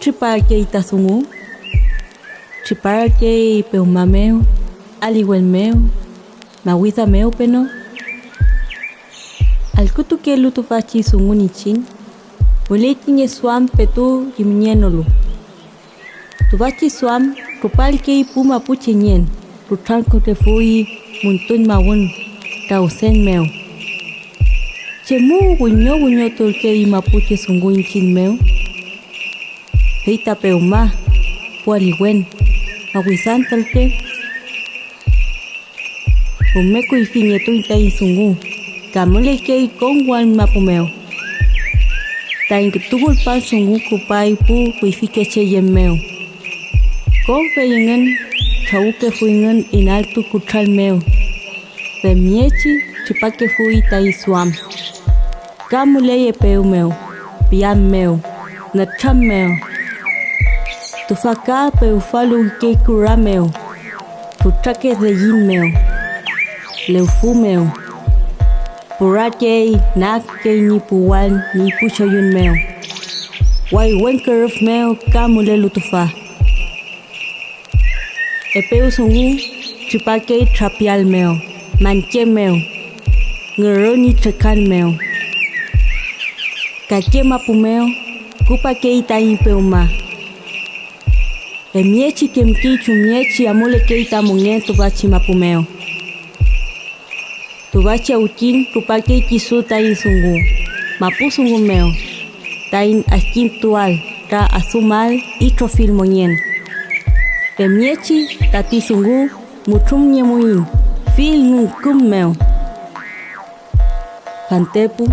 Triparque itasungu, triparque peumameo, alihuelmeo, mahuizameo peno. Alkutu que lutu fachi sungu nichin, muletinye swam petu yimnienolu. Tuvachi swam, tupalque puma puchenyen, tutranco te fui muntun mawun, tausen meo. Chemu guño tulke y mapuche sungu inchin meo. Heita peuma, pualiwen, mahuizantalke. Umeku y fiñetu inta sungu. Kamule ke con wan mapumeo. Ta inkutugul pan sungu kupai pu kuifike che yemeo. Con feyengen, chauke fuingen in alto kutral meo. De miechi, chipake fui ta isuam. Kamule ye peumeo, piam meo, nacham meo. Tufaka peufalu ke kurameo. Tutrake de yin meo. Leufumeo. Purake nak ke ni puwan ni puchoyun meo. Wai wenkerf meo kamule lutufa. Epeu sungu chipake trapial meo. Manche meo. Ngeroni trekan meo. Kake mapumeo kupake itain peuma. Emiechi kemki chumiechi amule ke itamungen tuvachi mapumeo. Tuvachi aukin tupake kisu tain sungu. Mapu sungu meo. Tain askin tual ta asumal itrofil monyen. Emiechi tati sungu mutum nyemuin. Fil ngun kum meo. Pantepu.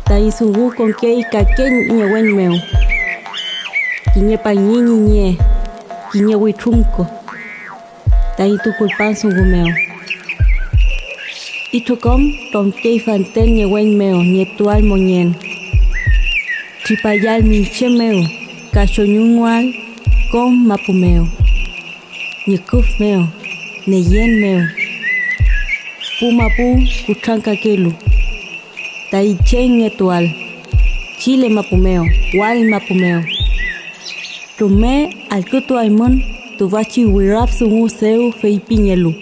Tain sungu con ke kake nyewen meo. Kiñe pañini ñe. Kiñe witrumko. Tain tukulpan sungu meo. Itokom tom kei fanten nyewen meo nietual monyen. Tripayal minche meo. Kachonyungual con mapumeo. Nyekuf meo. Neyen meo. Pumapu kuchanka kelu. Taichen nietual. Chile mapumeo. Wal mapumeo. Tume alkutu aimon tuvachi wirap sungu seu feipiñelu.